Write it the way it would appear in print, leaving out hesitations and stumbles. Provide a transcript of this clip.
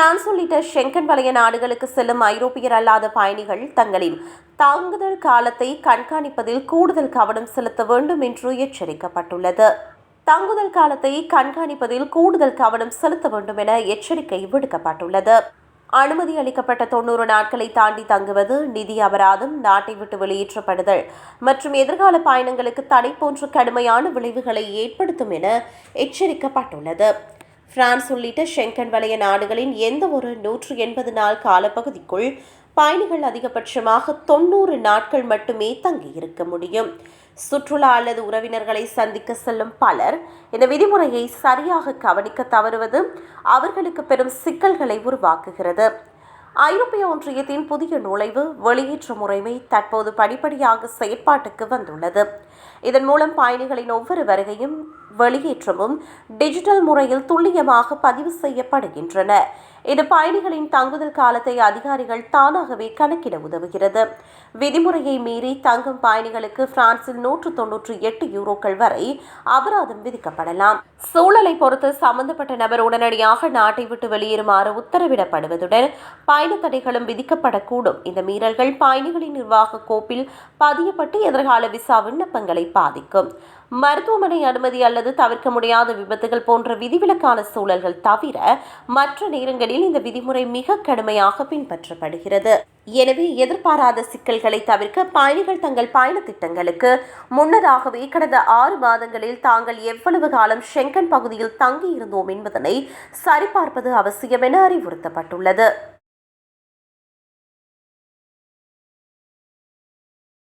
France உள்ளிட்ட Schengen வலய நாடுகளுக்கு செல்லும் ஐரோப்பியர் அல்லாத பயணிகள் தங்களின் தங்குதல் காலத்தை கண்காணிப்பதில் கூடுதல் கவனம் செலுத்த வேண்டும் என்று எச்சரிக்கப்பட்டுள்ளது. தங்குதல் காலத்தை கண்காணிப்பதில் கூடுதல் கவனம் செலுத்த வேண்டும் என எச்சரிக்கை விடுக்கப்பட்டுள்ளது. அனுமதி அளிக்கப்பட்ட 90 நாட்களை தாண்டி தங்குவது, நிதி அபராதம், நாட்டை விட்டு வெளியேற்றப்படுதல் மற்றும் எதிர்கால பயணங்களுக்கு தடை போன்ற கடுமையான விளைவுகளை ஏற்படுத்தும் என எச்சரிக்கப்பட்டுள்ளது. பிரான்ஸ் உள்ளிட்ட ஷெங்கன் வலய நாடுகளின் எந்த ஒரு 180 நாள் காலப்பகுதிக்குள் பயணிகள் அதிகபட்சமாக 90 நாட்கள் மட்டுமே தங்கியிருக்க முடியும். சுற்றுலா அல்லது உறவினர்களை சந்திக்க செல்லும் பலர் இந்த விதிமுறையை சரியாக கவனிக்க தவறுவது அவர்களுக்கு பெரும் சிக்கல்களை உருவாக்குகிறது. ஐரோப்பிய ஒன்றியத்தின் புதிய நுழைவு வெளியேற்ற முறைமை தற்போது படிப்படியாக செயற்பாட்டுக்கு வந்துள்ளது. இதன் மூலம் பயணிகளின் ஒவ்வொரு வருகையும் வெளியேற்றமும் டிஜிட்டல் முறையில் துல்லியமாக பதிவு செய்யப்படுகின்றன. இது பயணிகளின் தங்குதல் காலத்தை அதிகாரிகள் தானாகவே கணக்கிட உதவுகிறது. விதிமுறையை மீறி தங்கும் பயணிகளுக்கு பிரான்சில் 198 யூரோக்கள் வரை அபராதம் விதிக்கப்படலாம். சூழலை பொறுத்து சம்பந்தப்பட்ட நபர் உடனடியாக நாட்டை விட்டு வெளியேறுமாறு உத்தரவிடப்படுவதுடன் பயண தடைகளும் விதிக்கப்படக்கூடும். இந்த மீறல்கள் பயணிகளின் நிர்வாக கோப்பில் பதியப்பட்டு எதிர்கால விசா விண்ணப்பங்களை பாதிக்கும். மருத்துவமனை அனுமதி அல்லது தவிர்க்க முடியாத விபத்துகள் போன்ற விதிவிலக்கான சூழல்கள் தவிர மற்ற நேரங்களில் இந்த விதிமுறை மிக கடுமையாக பின்பற்றப்படுகிறது. எனவே எதிர்பாராத சிக்கல்களை தவிர்க்க பயணிகள் தங்கள் பயண திட்டங்களுக்கு முன்னதாகவே கடந்த 6 மாதங்களில் தாங்கள் எவ்வளவு காலம் ஷெங்கன் பகுதியில் தங்கியிருந்தோம் என்பதனை சரிபார்ப்பது அவசியம் என அறிவுறுத்தப்பட்டுள்ளது.